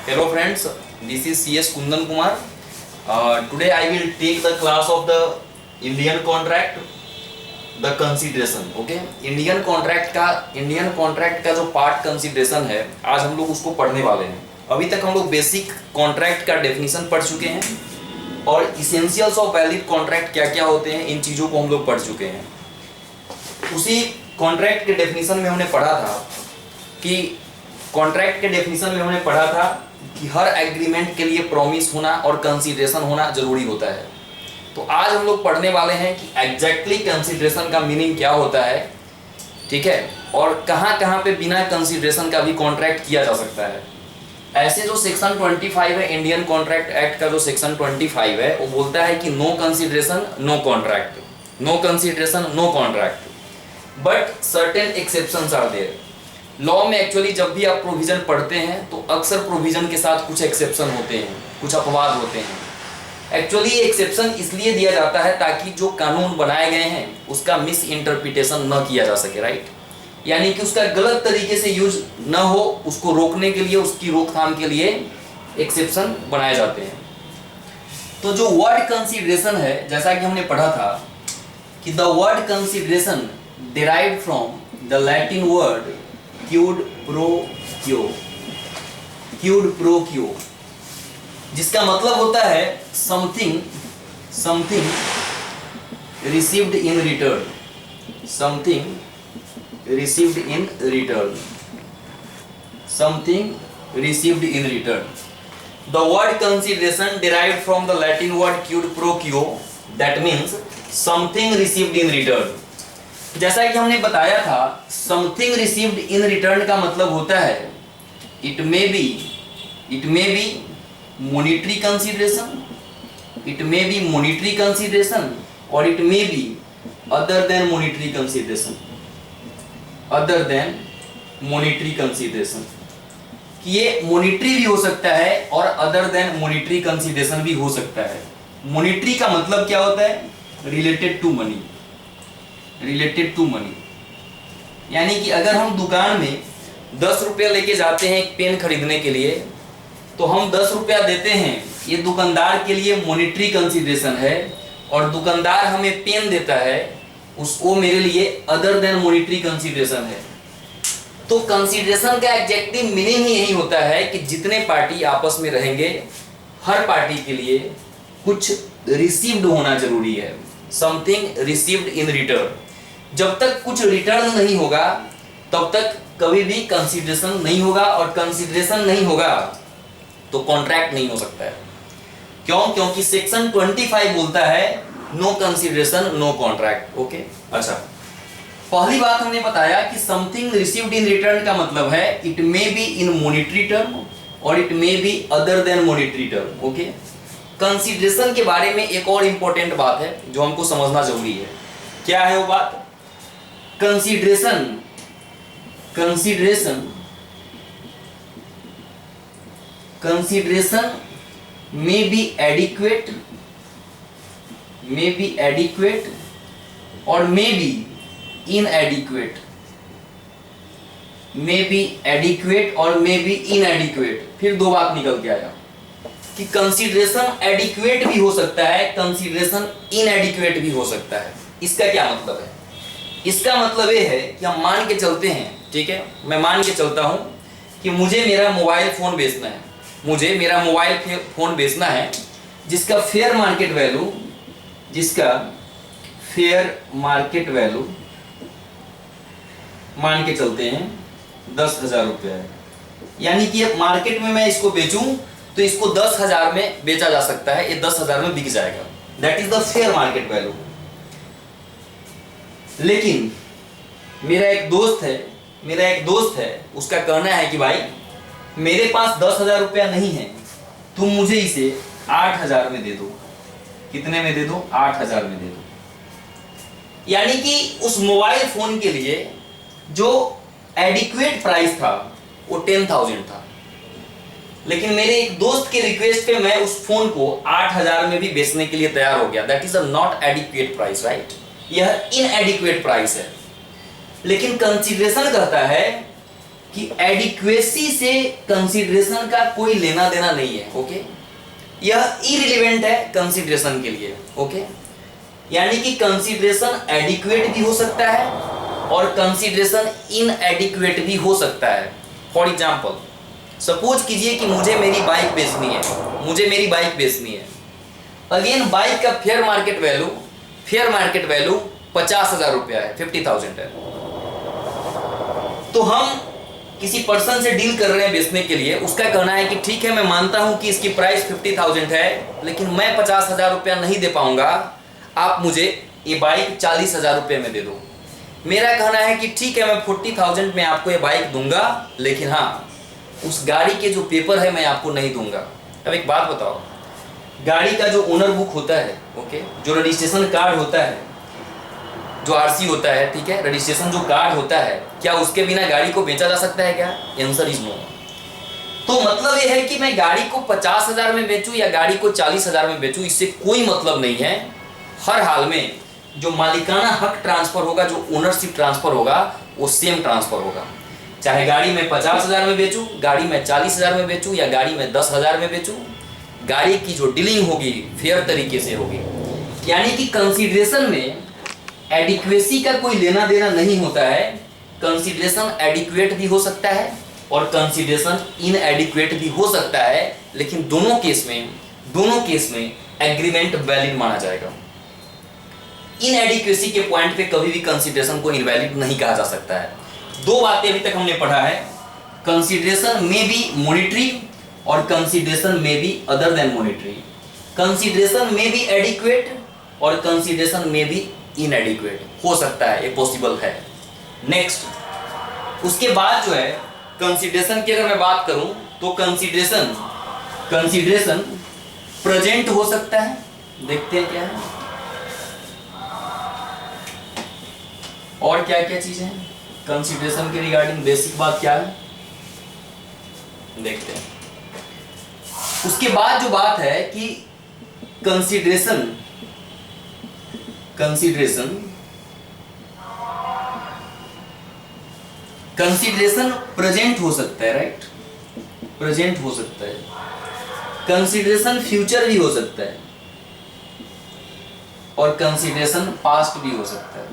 Hello friends, this is CS Kundan Kumar. Today I will take the class of the Indian contract, the consideration. Okay, Indian contract का जो part consideration है, आज हम लोग उसको पढ़ने वाले हैं। अभी तक हम लोग बेसिक कॉन्ट्रैक्ट का डेफिनेशन पढ़ चुके हैं और इसेंशियल्स ऑफ वैलिड कॉन्ट्रैक्ट क्या क्या होते हैं, इन चीज़ों को हम लोग पढ़ चुके हैं। उसी कॉन्ट्रैक्ट के डेफिनेशन में हमने पढ़ा था कि हर एग्रीमेंट के लिए प्रॉमिस होना और कंसीडरेशन होना जरूरी होता है। तो आज हम लोग पढ़ने वाले हैं कि एग्जैक्टली कंसीडरेशन का मीनिंग क्या होता है, ठीक है, और कहाँ कहाँ पे बिना कंसीडरेशन का भी कॉन्ट्रैक्ट किया जा सकता है। ऐसे जो सेक्शन 25 है इंडियन कॉन्ट्रैक्ट एक्ट का, जो सेक्शन 25 है वो बोलता है कि no consideration no contract, no consideration no contract, but certain exceptions are there. Law में एक्चुअली जब भी आप प्रोविजन पढ़ते हैं तो अक्सर प्रोविजन के साथ कुछ एक्सेप्शन होते हैं, कुछ अपवाद होते हैं। एक्चुअली ये एक्सेप्शन इसलिए दिया जाता है ताकि जो कानून बनाए गए हैं उसका मिस इंटरप्रिटेशन न किया जा सके, राइट, यानी कि उसका गलत तरीके से यूज न हो, उसको रोकने के लिए, उसकी रोकथाम के लिए एक्सेप्शन बनाए जाते हैं। तो जो वर्ड कंसीडरेशन है, जैसा कि हमने पढ़ा था कि the word consideration derived from the Latin word quid pro क्यो, जिसका मतलब होता है something received in return, something received in return. The word consideration derived from the Latin word quid pro quo, that means something received in return. जैसा कि हमने बताया था, समथिंग रिसीव्ड इन रिटर्न का मतलब होता है it may be monetary consideration, और it may be other than monetary consideration, कि ये मॉनिटरी भी हो सकता है और अदर देन मॉनिटरी कंसीडरेशन भी हो सकता है। मॉनिटरी का मतलब क्या होता है? रिलेटेड टू मनी, यानी कि अगर हम दुकान में 10 रुपया लेके जाते हैं एक पेन खरीदने के लिए, तो हम 10 रुपया देते हैं, ये दुकानदार के लिए मॉनिटरी कंसीडरेशन है, और दुकानदार हमें पेन देता है, वो मेरे लिए अदर देन मॉनिटरी कंसीडरेशन है। तो कंसीडरेशन का एग्जैक्टिव मीनिंग ही यही होता है कि जितने पार्टी आपस में रहेंगे, हर पार्टी के लिए कुछ रिसीव्ड होना जरूरी है, समथिंग रिसीव्ड इन रिटर्न। जब तक कुछ रिटर्न नहीं होगा तब तक कभी भी कंसीडरेशन नहीं होगा, और कंसीडरेशन नहीं होगा तो कॉन्ट्रैक्ट नहीं हो सकता है। क्यों? क्योंकि सेक्शन 25 बोलता है no consideration no contract. Okay, अच्छा, पहली बात हमने बताया कि समथिंग रिसीव्ड इन रिटर्न का मतलब है it may be in monetary term और it may be other than monetary term. Okay, consideration के बारे में एक और इंपॉर्टेंट बात है जो हमको समझना जरूरी है। क्या है वो बात? Consideration may be adequate or may be inadequate, फिर दो बात निकल के आया कि कंसीडरेशन एडिक्वेट भी हो सकता है, कंसीडरेशन इनएडिक्वेट भी हो सकता है। इसका क्या मतलब है? इसका मतलब ये है कि हम मान के चलते हैं, ठीक है, मैं मान के चलता हूं कि मुझे मेरा मोबाइल फोन बेचना है, जिसका फेयर मार्केट वैल्यू मान के चलते हैं 10,000 रुपया है। यानी कि मार्केट में मैं इसको बेचूं तो इसको 10,000 में बेचा जा सकता है, ये 10,000 में बिक जाएगा, that is the fair market value. लेकिन मेरा एक दोस्त है, उसका कहना है कि भाई मेरे पास 10,000 रुपया नहीं है, तुम मुझे इसे 8,000 में दे दो। कितने में दे दो? 8,000 में दे दो। यानी कि उस मोबाइल फोन के लिए जो एडिक्वेट प्राइस था वो 10,000 था, लेकिन मेरे एक दोस्त के रिक्वेस्ट पे मैं उस फोन को 8,000 में भी बेचने के लिए तैयार हो गया। That is a not adequate price, right, यह इनएडिक्वेट प्राइस है। लेकिन कंसीडरेशन कहता है कि एडिक्वेसी से कंसीडरेशन का कोई लेना देना नहीं है। ओके, यह इररिलेवेंट है कंसीडरेशन के लिए। ओके, यानी कि कंसीडरेशन एडिक्वेट भी हो सकता है और कंसीडरेशन इनएडिक्वेट भी हो सकता है। फॉर एग्जाम्पल, सपोज कीजिए कि मुझे मेरी बाइक बेचनी है, अगेन बाइक का फेयर मार्केट वैल्यू 50,000 रुपया है, 50,000 है। तो हम किसी पर्सन से डील कर रहे हैं बेचने के लिए, उसका कहना है कि ठीक है, मैं मानता हूं कि इसकी प्राइस 50,000 है, लेकिन मैं 50,000 रुपया नहीं दे पाऊंगा, आप मुझे ये बाइक 40,000 रुपये में दे दो। मेरा कहना है कि ठीक है, मैं 40,000 में आपको ये बाइक दूंगा, लेकिन हाँ, उस गाड़ी के जो पेपर है मैं आपको नहीं दूंगा। अब एक बात बताओ, गाड़ी का जो ओनर बुक होता है, ओके, जो रजिस्ट्रेशन कार्ड होता है, जो आरसी होता है, ठीक है, रजिस्ट्रेशन जो कार्ड होता है, क्या उसके बिना गाड़ी को बेचा जा सकता है क्या? Answer is no. तो मतलब ये है कि मैं गाड़ी को 50,000 में बेचूं या गाड़ी को 40,000 में बेचूं, इससे कोई मतलब नहीं है। हर हाल में जो मालिकाना हक ट्रांसफर होगा, जो ओनरशिप ट्रांसफर होगा, वो सेम ट्रांसफर होगा। चाहे गाड़ी में 50,000 में बेचूं, गाड़ी में 40,000 में बेचूं या गाड़ी में 10,000 में बेचूं, गाड़ी की जो डीलिंग होगी फेयर तरीके से होगी। यानी कि कंसीडरेशन में एडिक्वेसी का कोई लेना देना नहीं होता है। कंसीडरेशन एडिक्वेट भी हो सकता है और कंसीडरेशन इनएडिक्वेट भी हो सकता है, लेकिन दोनों केस में एग्रीमेंट वैलिड माना जाएगा। इनएडिक्वेसी के पॉइंट पे कभी भी कंसीडरेशन को इनवैलिड नहीं कहा जा सकता है। दो बातें अभी तक हमने पढ़ा है, कंसीडरेशन में बी मॉनिटरी और कंसीडरेशन में B other than monetary. Consideration में बी एडिक्वेट और कंसीडरेशन में बी इनएडिक्वेट हो सकता है, ये पॉसिबल है। नेक्स्ट, उसके बाद जो है कंसीडरेशन की अगर मैं बात करूं तो कंसीडरेशन प्रेजेंट हो सकता है। देखते हैं क्या है और क्या क्या चीजें हैं कंसीडरेशन के रिगार्डिंग। बेसिक बात क्या है देखते हैं। उसके बाद जो बात है कि कंसीडरेशन प्रेजेंट हो सकता है, राइट, प्रेजेंट हो सकता है। कंसीडरेशन फ्यूचर भी हो सकता है और कंसीडरेशन पास्ट भी हो सकता है।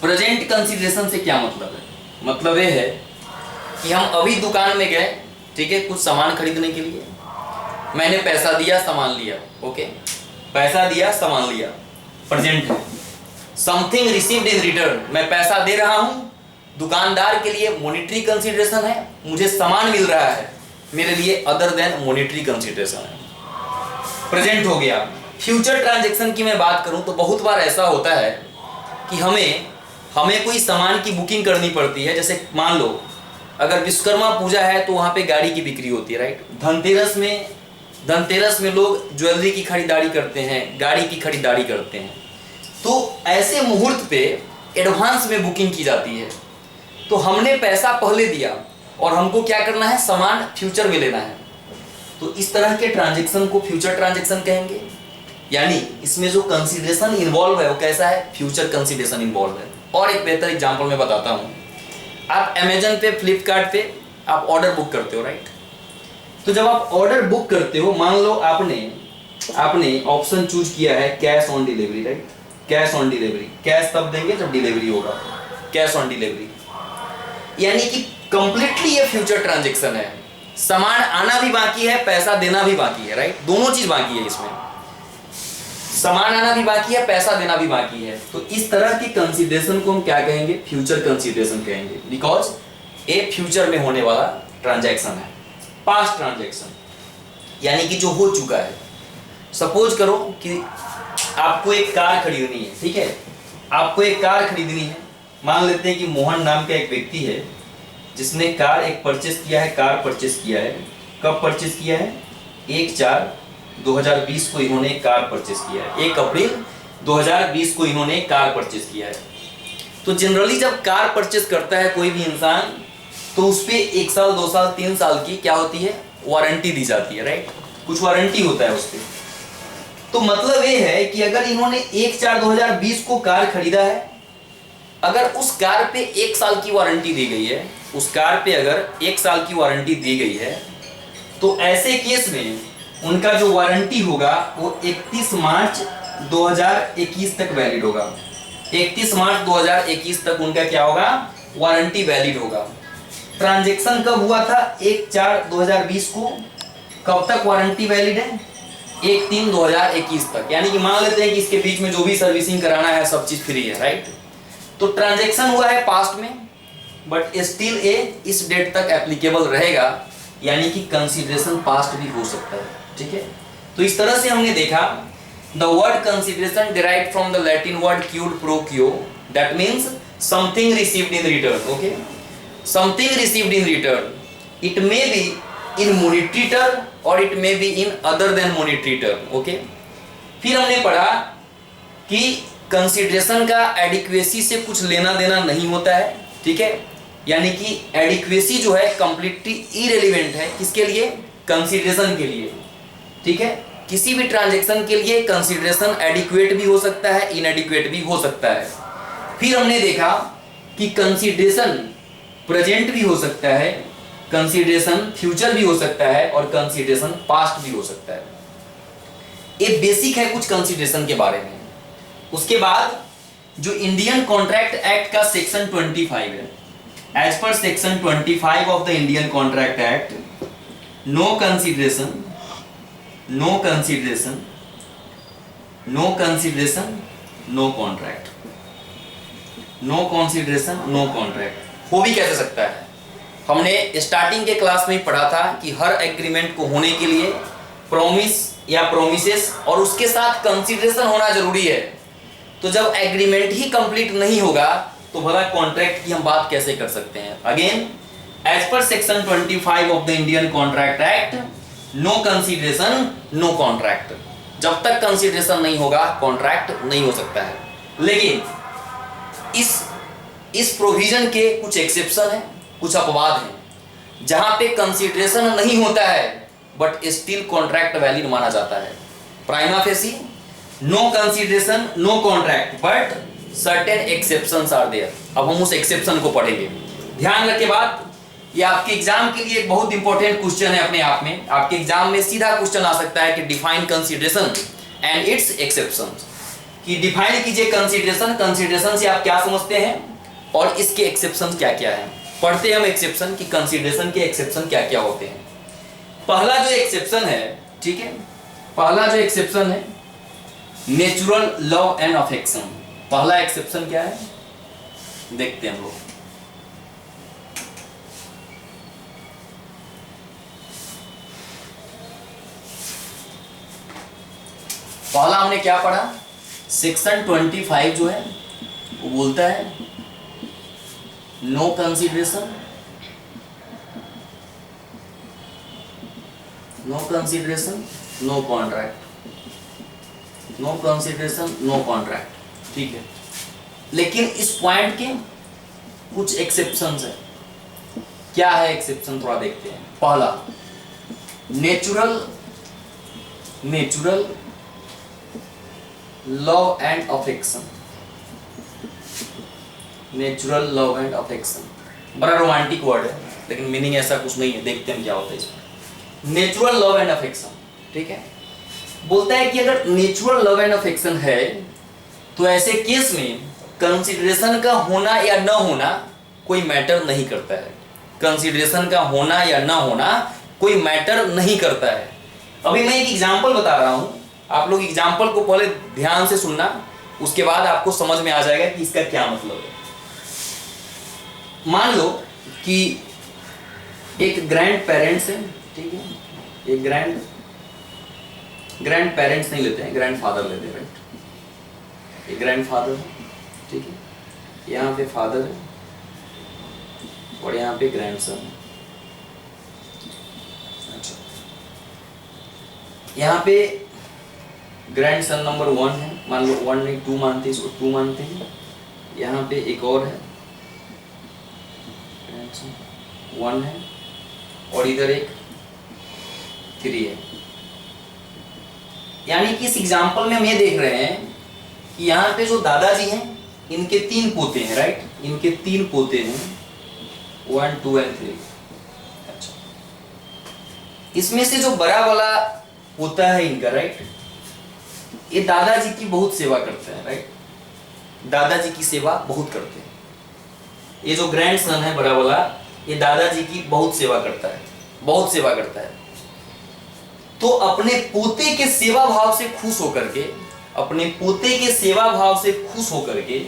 प्रेजेंट कंसीडरेशन से क्या मतलब है? मतलब ये है कि हम अभी दुकान में गए, ठीक है, कुछ सामान खरीदने के लिए, मैंने पैसा दिया, सामान लिया। ओके, पैसा दिया, सामान लिया, प्रेजेंट है। समथिंग रिसीव्ड इन रिटर्न, मैं पैसा दे रहा हूं, दुकानदार के लिए मॉनिटरी कंसीडरेशन है, मुझे सामान मिल रहा है, मेरे लिए अदर देन मॉनिटरी कंसीडरेशन है, प्रेजेंट हो गया। फ्यूचर ट्रांजैक्शन की मैं बात करूं तो बहुत बार ऐसा होता है कि हमें कोई सामान की बुकिंग करनी पड़ती है। जैसे मान लो अगर विश्वकर्मा पूजा है तो वहां पे गाड़ी की बिक्री होती है, राइट। धनतेरस में लोग ज्वेलरी की खरीदारी करते हैं, गाड़ी की खरीदारी करते हैं। तो ऐसे मुहूर्त पे एडवांस में बुकिंग की जाती है। तो हमने पैसा पहले दिया और हमको क्या करना है, सामान फ्यूचर में लेना है। तो इस तरह के ट्रांजैक्शन को फ्यूचर ट्रांजैक्शन कहेंगे। यानी इसमें जो कंसीडरेशन इन्वॉल्व है वो कैसा है, फ्यूचर कंसीडरेशन इन्वॉल्व है। और एक बेहतर एग्जांपल मैं बताता हूँ। आप अमेजन पे, फ्लिपकार्ट पे आप ऑर्डर बुक करते हो, राइट। तो जब आप ऑर्डर बुक करते हो, मान लो आपने ऑप्शन चूज किया है cash on delivery, right. Cash on delivery, cash तब देंगे जब डिलीवरी होगा, कैश ऑन डिलीवरी। यानी कि कंप्लीटली ये फ्यूचर ट्रांजैक्शन है। सामान आना भी बाकी है, पैसा देना भी बाकी है, राइट। दोनों चीज बाकी है इसमें, सामान आना भी बाकी है, पैसा देना भी बाकी है। तो इस तरह की कंसीडरेशन को हम क्या कहेंगे, फ्यूचर कंसीडरेशन कहेंगे, बिकॉज ये फ्यूचर में होने वाला ट्रांजैक्शन है। पास्ट ट्रांजैक्शन यानी कि जो हो चुका है। सपोज करो कि आपको एक कार खरीदनी है, ठीक है, आपको एक कार खरीदनी है। मान लेते हैं कि मोहन नाम का एक व्यक्ति है जिसने कार परचेस किया है। कब परचेस किया है, 1/4/2020 को इन्होंने कार परचेस किया है। 1 अप्रैल 2020 को इन्होंने कार परचेस किया है। तो जनरली जब कार परचेस करता है कोई भी इंसान, तो उस पे 1 साल, 2 साल, 3 साल की क्या होती है, वारंटी दी जाती है, राइट। कुछ वारंटी होता है उस पे। तो मतलब ये है कि अगर इन्होंने 1/4/2020 को कार खरीदा है अगर उस कार पे 1 साल की वारंटी दी गई है, उस कार पे अगर 1 साल की वारंटी दी गई है, तो ऐसे केस में उनका जो वारंटी होगा वो 31 मार्च 2021 तक वैलिड होगा। 31 मार्च 2021 तक उनका क्या होगा, वारंटी वैलिड होगा। ट्रांजैक्शन कब हुआ था, 1/4/2020 को। कब तक वारंटी वैलिड है, 1/3/2021 तक। यानी कि मान लेते हैं कि इसके बीच में जो भी सर्विसिंग कराना है सब चीज फ्री है, राइट। तो ट्रांजैक्शन हुआ है पास्ट में, बट स्टिल इस डेट तक एप्लीकेबल रहेगा, यानी कि कंसीडरेशन पास्ट भी हो सकता है, ठीक है। तो इस तरह से हमने देखा the word consideration derived from the Latin word quid pro quo, that means something received in return. Okay, something received in return, it may be in monetary term और it may be in other than monetary term. Okay, फिर हमने पढ़ा कि consideration का adequacy से कुछ लेना देना नहीं होता है, ठीक है। यानी कि एडिक्वेसी जो है कंप्लीटली इरेलीवेंट है, किसके लिए, कंसीडरेशन के लिए, ठीक है। किसी भी ट्रांजैक्शन के लिए कंसीडरेशन एडिक्वेट भी हो सकता है, इनएडिक्वेट भी हो सकता है। फिर हमने देखा कि कंसीडरेशन प्रेजेंट भी हो सकता है, कंसीडरेशन फ्यूचर भी हो सकता है और कंसीडरेशन पास्ट भी हो सकता है। ये बेसिक है कुछ कंसीडरेशन के बारे में। उसके बाद जो इंडियन कॉन्ट्रैक्ट एक्ट का सेक्शन 25 है, as per section 25 of the Indian contract act, no consideration, no consideration, no consideration, no contract, no consideration, no contract. हो भी कैसे सकता है, हमने स्टार्टिंग के क्लास में पढ़ा था कि हर एग्रीमेंट को होने के लिए प्रॉमिस या प्रोमिसेस और उसके साथ कंसीडरेशन होना जरूरी है। तो जब एग्रीमेंट ही कंप्लीट नहीं होगा तो भला कॉन्ट्रैक्ट की हम बात कैसे कर सकते हैं। Again, as per section 25 of the Indian contract act, no consideration, no contract. जब तक कंसीडरेशन नहीं होगा कॉन्ट्रैक्ट नहीं हो सकता है। लेकिन इस प्रोविजन के कुछ एक्सेप्शन है, कुछ अपवाद हैं, जहां पे कंसीडरेशन नहीं होता है बट स्टिल कॉन्ट्रैक्ट वैलिड माना जाता है। Prima facie no consideration, no contract, but certain exceptions are there. अब हम उस एक्सेप्शन को पढ़ेंगे। ध्यान रखे बात, ये आपके एग्जाम के लिए एक बहुत इंपॉर्टेंट क्वेश्चन है अपने आप में। आपके एग्जाम में सीधा क्वेश्चन आ सकता है कि define consideration and it's exceptions, कि डिफाइन कीजिए कंसीडरेशन, कंसीडरेशन से आप क्या समझते हैं और इसके एक्सेप्शन क्या क्या है। पढ़ते हैं हम एक्सेप्शन कि कंसीडरेशन के एक्सेप्शन क्या क्या होते हैं। पहला जो एक्सेप्शन है, ठीक है, पहला जो एक्सेप्शन है नेचुरल लव एंड अफेक्शन। पहला एक्सेप्शन क्या है, देखते हैं हम लोग। पहला हमने क्या पढ़ा, सेक्शन 25 जो है वो बोलता है no consideration, no consideration, no contract, no consideration, no contract, ठीक है। लेकिन इस पॉइंट के कुछ एक्सेप्शंस है। क्या है एक्सेप्शन, थोड़ा देखते हैं। पहला, natural love and affection. Natural love and affection बड़ा रोमांटिक वर्ड है, लेकिन मीनिंग ऐसा कुछ नहीं है। देखते हैं क्या होता है इसमें। नेचुरल लव एंड अफेक्शन, ठीक है, बोलता है कि अगर नेचुरल लव एंड अफेक्शन है तो ऐसे केस में कंसीडरेशन का होना या न होना कोई मैटर नहीं करता है। कंसीडरेशन का होना या न होना कोई मैटर नहीं करता है। अभी मैं एक एग्जांपल बता रहा हूं, आप लोग एग्जांपल को पहले ध्यान से सुनना, उसके बाद आपको समझ में आ जाएगा कि इसका क्या मतलब है। मान लो कि एक ग्रैंड पेरेंट्स है, ठीक है, एक ग्रैंड पेरेंट्स नहीं लेते हैं, ग्रैंड फादर लेते हैं, राइट। एक ग्रैंड फादर है, ठीक है, यहाँ पे फादर है और यहाँ पे ग्रैंडसन है। अच्छा, यहाँ पे ग्रैंडसन नंबर 1 है, मान लो 1 नहीं 2 मानते हैं, इसको 2 मानते हैं। यहाँ पे एक और है, 1 है और इधर एक 3 है। यानी कि इस एग्जाम्पल में हम ये देख रहे हैं कि यहाँ पे जो दादाजी हैं इनके 3 पोते हैं, राइट, इनके 3 पोते हैं, 1 2 एंड 3। अच्छा, इसमें से जो बड़ा वाला पोता है इनका, राइट, ये दादाजी की बहुत सेवा करते हैं, राइट, दादाजी की सेवा बहुत करते हैं। ये जो ग्रैंड सन है बड़ा वाला, ये दादाजी की बहुत सेवा करता है, बहुत सेवा करता है। तो अपने पोते के सेवा भाव से खुश होकर के, अपने पोते के सेवा भाव से खुश होकर के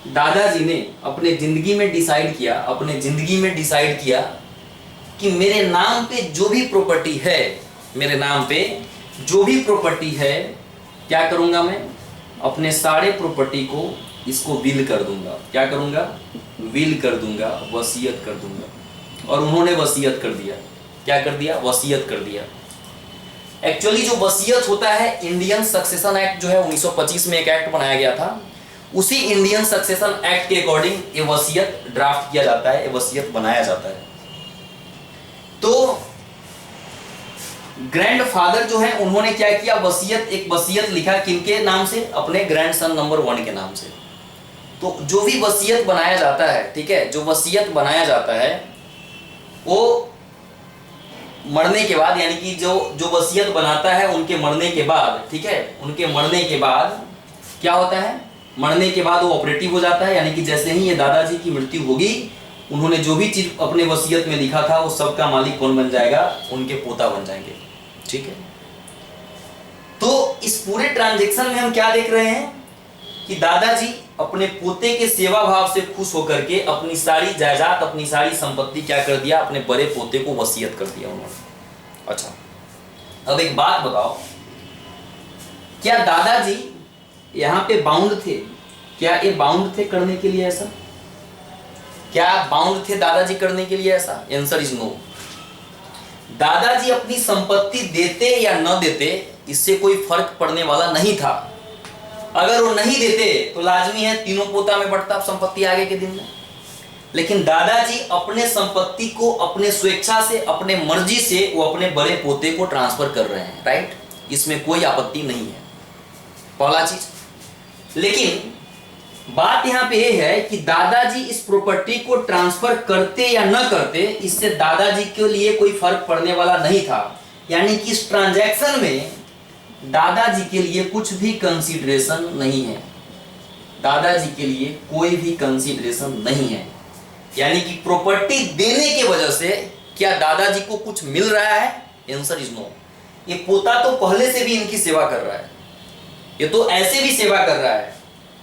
दादाजी ने अपने जिंदगी में डिसाइड किया कि मेरे नाम पे जो भी प्रॉपर्टी है, मेरे नाम पे जो भी प्रॉपर्टी है, क्या करूंगा मैं, अपने सारे प्रॉपर्टी को इसको विल कर दूंगा। क्या करूंगा, विल कर दूंगा, वसीयत कर दूंगा। और उन्होंने वसीयत कर दिया। क्या कर दिया, वसीयत कर दिया। एक्चुअली जो वसीयत होता है, इंडियन सक्सेशन एक्ट जो है 1925 में एक एक्ट बनाया गया था, उसी इंडियन सक्सेशन एक्ट के अकॉर्डिंग ये वसीयत ड्राफ्ट किया जाता है, ये वसीयत बनाया जाता है। तो ग्रैंडफादर जो है उन्होंने क्या किया, वसीयत, एक वसीयत लिखा, किनके नाम से, अपने ग्रैंडसन नंबर 1 के नाम से। तो जो भी वसीयत बनाया जाता है, ठीक है, जो वसीयत बनाया जाता है वो मरने के बाद, यानी कि जो वसीयत बनाता है उनके मरने के बाद, ठीक है, उनके मरने के बाद क्या होता है, मरने के बाद वो ऑपरेटिव हो जाता है। यानी कि जैसे ही ये दादाजी की मृत्यु होगी, उन्होंने जो भी चीज अपने वसीयत में लिखा था वो सबका मालिक कौन बन जाएगा, उनके पोता बन जाएंगे, ठीक है। तो इस पूरे ट्रांजैक्शन में हम क्या देख रहे हैं कि दादाजी अपने पोते के सेवा भाव से खुश होकर के अपनी सारी जायदाद, अपनी सारी संपत्ति क्या कर दिया, अपने बड़े पोते को वसीयत कर दिया उन्होंने। अच्छा, अब एक बात बताओ, क्या दादाजी यहाँ पे बाउंड थे? क्या ये बाउंड थे करने के लिए ऐसा? क्या बाउंड थे दादाजी करने के लिए ऐसा? Answer is no. दादाजी अपनी संपत्ति देते या न देते, इससे कोई फर्क पड़ने वाला नहीं था। अगर वो नहीं देते तो लाजमी है तीनों पोता में बढ़ता संपत्ति आगे के दिन में। लेकिन दादाजी अपने संपत्ति को अपने स्वेच्छा से, अपने मर्जी से वो अपने बड़े पोते को ट्रांसफर कर रहे हैं, राइट, इसमें कोई आपत्ति नहीं है, पहला चीज। लेकिन बात यहां पे यह है कि दादाजी इस प्रॉपर्टी को ट्रांसफर करते या न करते, इससे दादाजी के लिए कोई फर्क पड़ने वाला नहीं था। यानी कि इस ट्रांजैक्शन में दादाजी के लिए कुछ भी कंसीडरेशन नहीं है, दादाजी के लिए कोई भी कंसीडरेशन नहीं है। यानी कि प्रॉपर्टी देने के वजह से क्या दादाजी को कुछ मिल रहा है? Answer is no. ये पोता तो पहले से भी इनकी सेवा कर रहा है, ये तो ऐसे भी सेवा कर रहा है।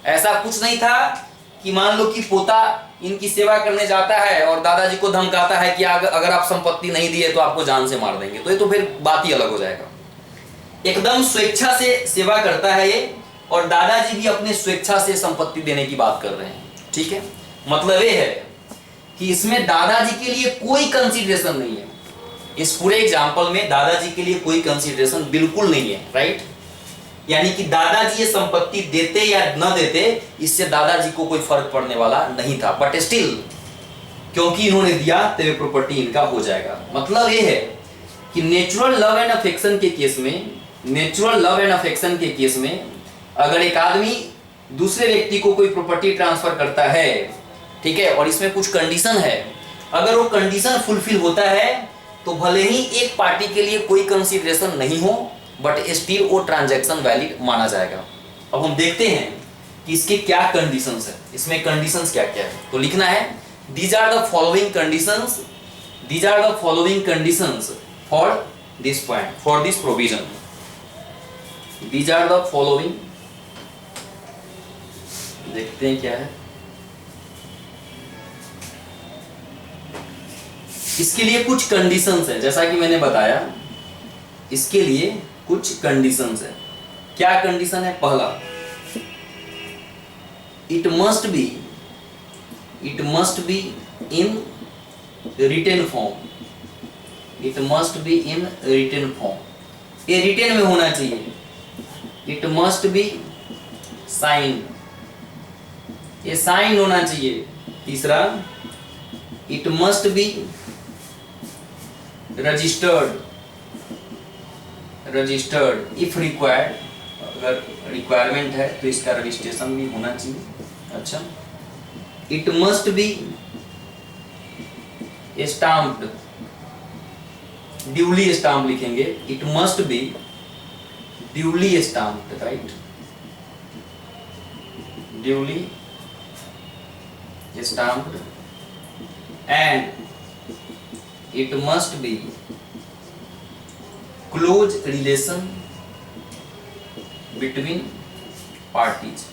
ऐसा कुछ नहीं था कि मान लो कि पोता इनकी सेवा करने जाता है और दादाजी को धमकाता है कि अगर आप संपत्ति नहीं दिए तो आपको जान से मार देंगे, तो ये तो फिर बात ही अलग हो जाएगा। एकदम स्वेच्छा से सेवा करता है ये, और दादाजी भी अपने स्वेच्छा से संपत्ति देने की बात कर रहे हैं, ठीक है। मतलब ये है कि इसमें दादाजी के लिए कोई कंसीडरेशन नहीं है। इस पूरे एग्जाम्पल में दादाजी के लिए कोई कंसीडरेशन बिल्कुल नहीं है, राइट। यानी कि दादाजी ये संपत्ति देते या न देते, इससे दादाजी को कोई फर्क पड़ने वाला नहीं था। बट स्टिल क्योंकि इन्होंने दिया तो ये प्रॉपर्टी इनका हो जाएगा। मतलब ये है कि नेचुरल लव एंड अफेक्शन के केस में, नेचुरल लव एंड अफेक्शन के केस में अगर एक आदमी दूसरे व्यक्ति को कोई प्रॉपर्टी ट्रांसफर करता है, ठीक है, और इसमें कुछ कंडीशन है, अगर वो कंडीशन फुलफिल होता है तो भले ही एक पार्टी के लिए कोई कंसीडरेशन नहीं हो, बट स्टिल वो ट्रांजैक्शन वैलिड माना जाएगा। अब हम देखते हैं कि इसके क्या कंडीशंस है, इसमें कंडीशंस क्या क्या है। तो लिखना है these are the following conditions, these are the following conditions for this point, for this provision. These are the following, देखते हैं क्या है। इसके लिए कुछ कंडीशंस है, जैसा कि मैंने बताया, इसके लिए कुछ कंडीशंस है। क्या कंडीशन है? पहला, it must be in written form, it must be in written form, ये रिटेन में होना चाहिए। इट मस्ट बी साइन, ये साइन होना चाहिए। तीसरा, it must be registered, registered if required, अगर रिक्वायरमेंट है तो इसका रजिस्ट्रेशन भी होना चाहिए। अच्छा, it must be stamped, duly stamp लिखेंगे, it must be duly stamped, right, duly stamped and it must be close relation between parties,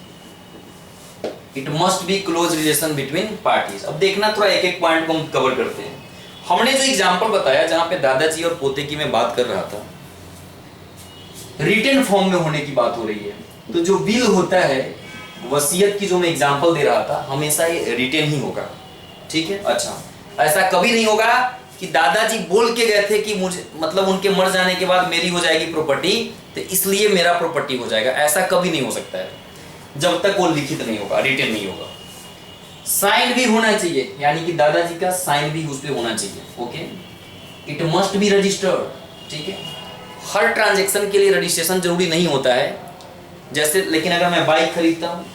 it must be close relation between parties। अब देखना थोड़ा एक एक पॉइंट को हम कवर करते हैं। हमने जो एग्जांपल बताया जहां पे दादाजी और पोते की मैं बात कर रहा था, रिटन फॉर्म में होने की बात हो रही है, तो जो विल होता है, वसीयत की जो मैं एग्जांपल दे रहा था, हमेशा ये रिटेन ही होगा, ठीक है। अच्छा, ऐसा कभी नहीं होगा कि दादाजी बोल के गए थे कि मुझे मतलब उनके मर जाने के बाद मेरी हो जाएगी प्रॉपर्टी, तो इसलिए मेरा प्रॉपर्टी हो जाएगा, ऐसा कभी नहीं हो सकता है जब तक वो लिखित नहीं होगा, रिटेन नहीं होगा। साइन भी होना चाहिए, यानी कि दादाजी का साइन भी उस पर होना चाहिए, okay. It must be registered, ठीक है। हर ट्रांजेक्शन के लिए रजिस्ट्रेशन जरूरी नहीं होता है, जैसे लेकिन अगर मैं बाइक खरीदता हूँ,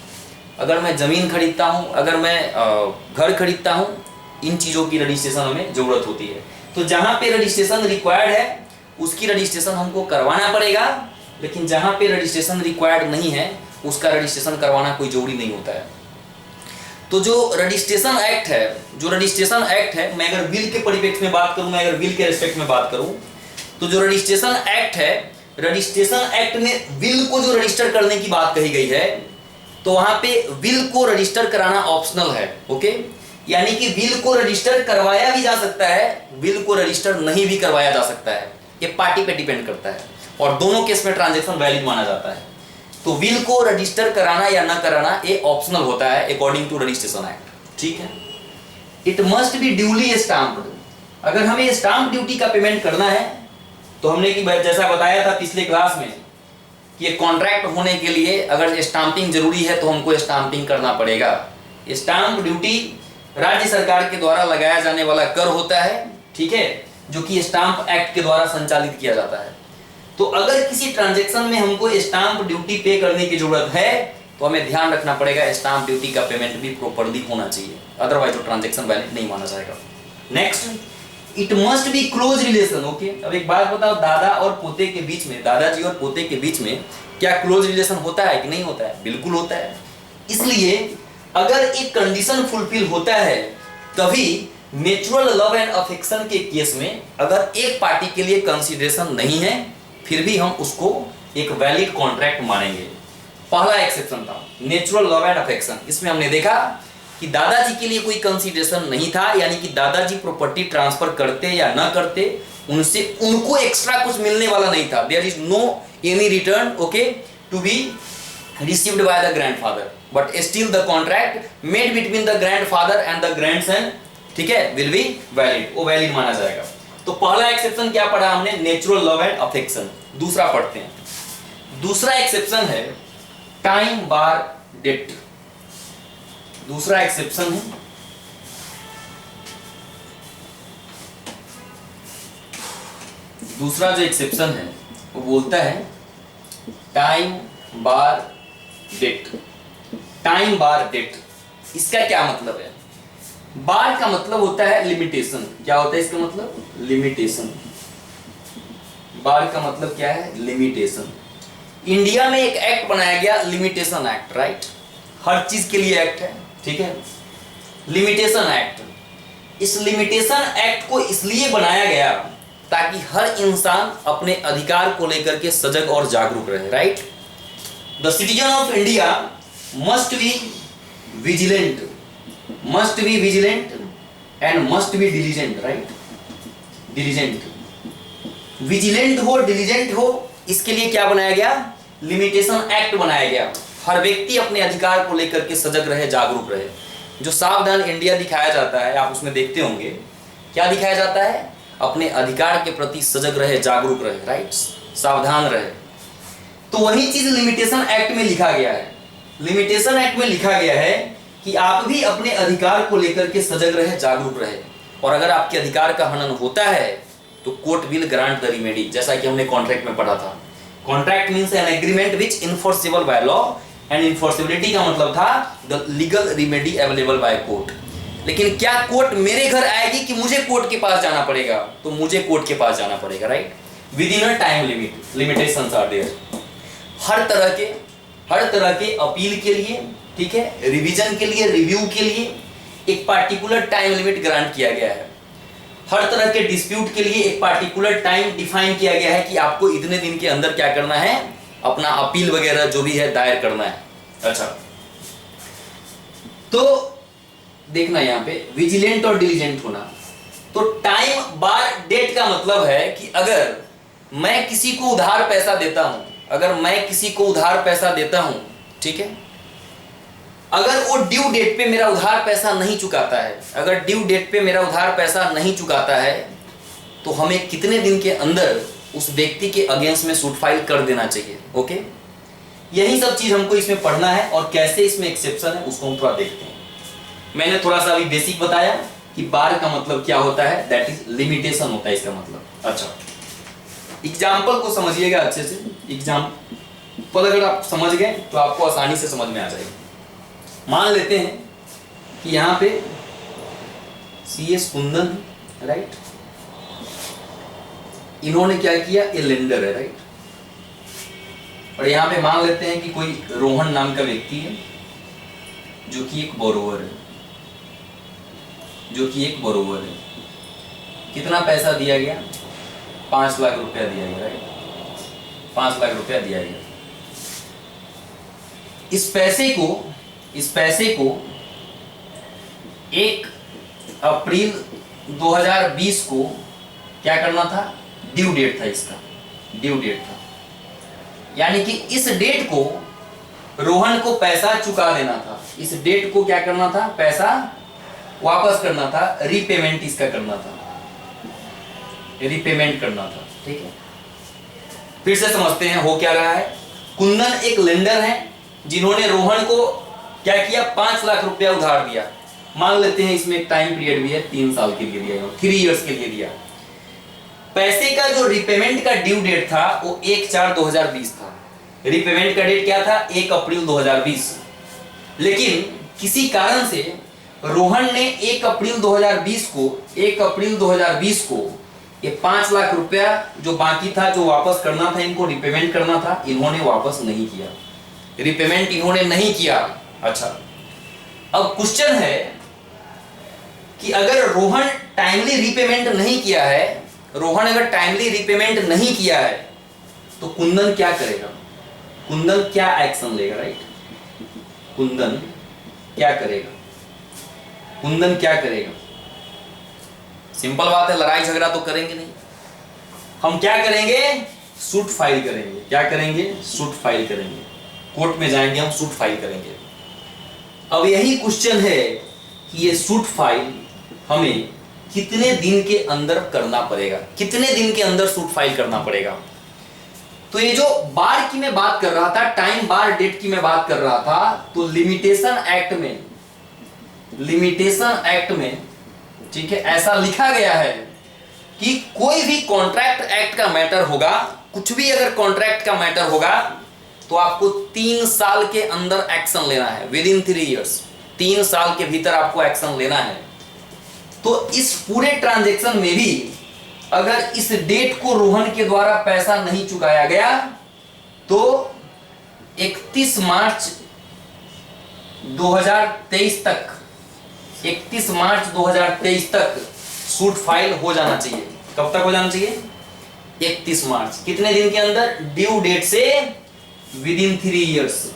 अगर मैं ज़मीन खरीदता हूँ, अगर मैं घर खरीदता हूँ, इन चीज़ों की रजिस्ट्रेशन हमें ज़रूरत होती है। तो जहाँ पे रजिस्ट्रेशन रिक्वायर्ड है उसकी रजिस्ट्रेशन हमको करवाना पड़ेगा, लेकिन जहाँ पे रजिस्ट्रेशन रिक्वायर्ड नहीं है उसका रजिस्ट्रेशन करवाना कोई ज़रूरी नहीं होता है। तो जो रजिस्ट्रेशन एक्ट है, मैं अगर विल के परिप्रेक्ष्य में बात करूँ, मैं अगर विल के रिस्पेक्ट में बात करूँ, तो जो रजिस्ट्रेशन एक्ट है, रजिस्ट्रेशन एक्ट में विल को जो रजिस्टर करने की बात कही गई है, तो वहां पे विल को रजिस्टर कराना ऑप्शनल है, ओके। यानी कि विल को रजिस्टर करवाया भी जा सकता है, विल को रजिस्टर नहीं भी करवाया जा सकता है, ये पार्टी पे डिपेंड करता है, और दोनों केस में ट्रांजैक्शन वैलिड माना जाता है। तो विल को रजिस्टर कराना या ना कराना ये ऑप्शनल होता है अकॉर्डिंग टू रजिस्ट्रेशन एक्ट, ठीक है। इट मस्ट बी ड्यूली स्टाम्प्ड, अगर हमें स्टाम्प ड्यूटी का पेमेंट करना है तो हमने कि जैसा बताया था पिछले क्लास में कि ये कॉन्ट्रैक्ट होने के लिए अगर स्टाम्पिंग जरूरी है तो हमको स्टाम्पिंग करना पड़ेगा। स्टाम्प ड्यूटी राज्य सरकार के द्वारा लगाया जाने वाला कर होता है, ठीक है, जो कि स्टाम्प एक्ट के द्वारा संचालित किया जाता है। तो अगर किसी ट्रांजैक्शन में हमको स्टाम्प ड्यूटी पे करने की जरूरत है तो हमें ध्यान रखना पड़ेगा स्टाम्प ड्यूटी का पेमेंट भी प्रॉपर्ली होना चाहिए, अदरवाइज वो ट्रांजैक्शन वैलिड नहीं माना जाएगा। Next, it must be close relation, okay. अब एक बात बताओ, दादा और पोते के बीच में, दादाजी और पोते के बीच में क्या क्लोज रिलेशन होता है कि नहीं होता है? बिल्कुल होता है। इसलिए अगर एक कंडीशन फुलफिल होता है तभी नेचुरल लव एंड अफेक्शन के केस में अगर एक पार्टी के लिए कंसीडरेशन नहीं है फिर भी हम उसको एक वैलिड कॉन्ट्रैक्ट मानेंगे। पहला एक्सेप्शन था नेचुरल लव एंड अफेक्शन, इसमें हमने देखा कि दादाजी के लिए कोई कंसीडरेशन नहीं था, यानी कि दादाजी प्रॉपर्टी ट्रांसफर करते या ना करते उनसे उनको एक्स्ट्रा कुछ मिलने वाला नहीं था। There is no any return, okay, to be received by the grandfather, but still the contract made between the grandfather and the grandson, ठीक है, विल बी वैलिड, वो वैलिड माना जाएगा। तो पहला एक्सेप्शन क्या पढ़ा हमने? Natural love and affection. दूसरा पढ़ते हैं। दूसरा एक्सेप्शन है टाइम बार डेट। दूसरा एक्सेप्शन है दूसरा जो एक्सेप्शन है वो बोलता है time bar debt. Time bar date, इसका क्या मतलब है? बार का मतलब होता है लिमिटेशन। क्या होता है इसका मतलब? लिमिटेशन। बार का मतलब क्या है? लिमिटेशन। इंडिया में एक एक्ट बनाया गया लिमिटेशन एक्ट, राइट? हर चीज के लिए एक्ट है, ठीक है, लिमिटेशन एक्ट। इस लिमिटेशन एक्ट को इसलिए बनाया गया ताकि हर इंसान अपने अधिकार को लेकर के सजग और जागरूक रहे, right? The citizen of India must be vigilant, must be vigilant and must be diligent, right? Diligent, vigilant हो, डिलीजेंट हो, इसके लिए क्या बनाया गया? लिमिटेशन एक्ट बनाया गया। हर व्यक्ति अपने अधिकार को लेकर के सजग रहे, जागरूक रहे। जो सावधान इंडिया दिखाया जाता है, आप उसमें देखते होंगे, क्या दिखाया जाता है? अपने अधिकार के प्रति सजग रहे, जागरूक रहे, राइट, सावधान रहे। तो वही चीज लिमिटेशन एक्ट में लिखा गया है। लिमिटेशन एक्ट में लिखा गया है कि आप भी अपने अधिकार को लेकर के सजग रहे, जागरूक रहे, और अगर आपके अधिकार का हनन होता है तो court will grant the remedy, जैसा कि हमने कॉन्ट्रैक्ट में पढ़ा था। Contract means an agreement which enforceable by law and enforceability का मतलब था the legal remedy available by court. लेकिन क्या कोर्ट मेरे घर आएगी कि मुझे कोर्ट के पास जाना पड़ेगा? तो मुझे कोर्ट के पास जाना पड़ेगा, right. Within a time limit, limitations are there. हर तरह के अपील के लिए, ठीक है, रिवीजन के लिए, रिव्यू के लिए एक पार्टिकुलर टाइम लिमिट ग्रांट किया गया है। हर तरह के डिस्प्यूट के लिए एक पार्टिकुलर टाइम डिफाइन किया गया है कि आपको इतने दिन के अंदर क्या करना है, अपना अपील वगैरह जो भी है दायर करना है। अच्छा, तो देखना यहां पे विजिलेंट और डिलीजेंट होना। तो टाइम बार डेट का मतलब है कि अगर मैं किसी को उधार पैसा देता हूं, ठीक है, अगर वो ड्यू डेट पे मेरा उधार पैसा नहीं चुकाता है, तो हमें कितने दिन के अंदर उस व्यक्ति के अगेंस्ट में सूट फाइल कर देना चाहिए। ओके, यही सब चीज हमको इसमें पढ़ना है और कैसे इसमें एक्सेप्शन है उसको हम थोड़ा देखते हैं। मैंने थोड़ा सा अभी बेसिक बताया कि बार का मतलब क्या होता है, दैट इज लिमिटेशन होता है इसका मतलब। अच्छा, एग्जाम्पल को समझिएगा अच्छे से। एग्जाम्पल अगर आप समझ गए तो आपको आसानी से समझ में आ जाएगी। मान लेते हैं कि यहाँ पे CS कुंदन, राइट, इन्होंने क्या किया, ये लेंडर है, राइट, और यहाँ पे मान लेते हैं कि कोई रोहन नाम का व्यक्ति है जो कि एक बोरोवर है, कितना पैसा दिया गया, 5 लाख रुपया दिया गया, राइट, 5 लाख रुपया दिया गया। इस पैसे को 1 अप्रैल 2020 को क्या करना था, ड्यू डेट था, यानी कि इस डेट को रोहन को पैसा चुका देना था, इस डेट को क्या करना था, पैसा वापस करना था, रीपेमेंट इसका करना था, ठीक है। फिर से समझते हैं हो क्या रहा है। कुंदन एक लेंडर है जिन्होंने रोहन को क्या किया, 5 लाख रुपया उधार दिया। मान लेते हैं इसमें एक टाइम पीरियड भी है, 3 साल के लिए दिया, 3 इयर्स के लिए दिया। पैसे का जो रिपेमेंट का ड्यू डेट था वो 1/4/2020 था। रिपेमेंट का डेट क्या था, 1 अप्रैल 2020। लेकिन किसी कारण से रोहन ने 1 अप्रैल 2020 को ये 5 लाख रुपया जो बाकी था, जो वापस करना था, इनको रिपेमेंट करना था, इन्होंने वापस नहीं किया, रिपेमेंट इन्होंने नहीं किया। अच्छा, अब क्वेश्चन है कि अगर रोहन टाइमली रिपेमेंट नहीं किया है, तो कुंदन क्या करेगा, कुंदन क्या एक्शन लेगा, राइट, कुंदन क्या करेगा। सिंपल बात है, लड़ाई झगड़ा तो करेंगे नहीं, हम क्या करेंगे, सूट फाइल करेंगे, कोर्ट में जाएंगे, हम सूट फाइल करेंगे। अब यही क्वेश्चन है कि ये सूट फाइल हमें कितने दिन के अंदर करना पड़ेगा, सूट फाइल करना पड़ेगा। तो ये जो बार की मैं बात कर रहा था, टाइम बार डेट की मैं बात कर रहा था, तो लिमिटेशन एक्ट में ठीक है, ऐसा लिखा गया है कि कोई भी कॉन्ट्रैक्ट एक्ट का मैटर होगा, कुछ भी अगर कॉन्ट्रैक्ट का मैटर होगा, तो आपको 3 साल के अंदर एक्शन लेना है, विद इन 3 इयर्स, 3 साल के भीतर आपको एक्शन लेना है। तो इस पूरे ट्रांजैक्शन में भी अगर इस डेट को रोहन के द्वारा पैसा नहीं चुकाया गया, तो 31 मार्च 2023 तक सूट फाइल हो जाना चाहिए। कब तक हो जाना चाहिए, 31 मार्च, कितने दिन के अंदर, ड्यू डेट से within 3 years,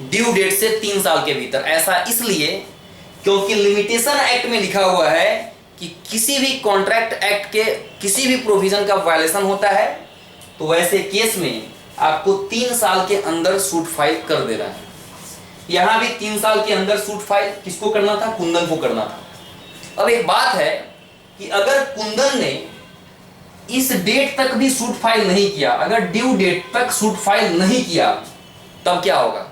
due date से 3 साल के भीतर। ऐसा इसलिए क्योंकि लिमिटेशन एक्ट में लिखा हुआ है कि किसी भी कॉन्ट्रैक्ट एक्ट के किसी भी प्रोविजन का वायलेशन होता है, तो वैसे केस में आपको 3 साल के अंदर सूट फाइल कर देना है। यहां भी 3 साल के अंदर सूट फाइल किसको करना था, कुंदन को करना था। अब एक बात है कि अगर कुंदन ने इस डेट तक भी सूट फाइल नहीं किया, अगर ड्यू डेट तक सूट फाइल नहीं किया, तब क्या होगा,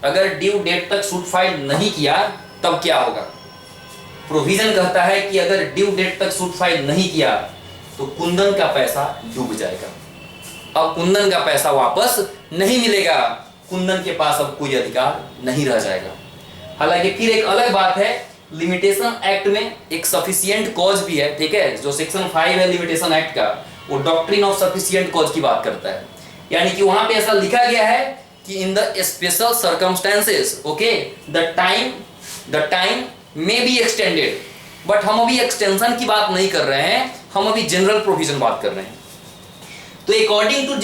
अगर ड्यू डेट तक सूट फाइल नहीं किया तब क्या होगा। प्रोविजन कहता है कि अगर ड्यू डेट तक सूट फाइल नहीं किया तो कुंदन का पैसा डूब जाएगा। अब कुंदन का पैसा वापस नहीं मिलेगा, कुंदन के पास अब कोई अधिकार नहीं रह जाएगा। हालांकि फिर एक अलग बात है, लिमिटेशन एक्ट में एक सफिशिएंट कॉज भी है, ठीक है। जो सेक्शन 5 है लिमिटेशन एक्ट का, वो डॉक्ट्रिन ऑफ सफिशिएंट कॉज की बात करता है। यानी कि वहां पे ऐसा लिखा गया है कि in the special circumstances, okay, the time may be extended, but हम अभी एक्सटेंशन की बात नहीं कर रहे हैं, हम अभी जनरल प्रोविजन बात कर रहे हैं। तो अकॉर्डिंग टू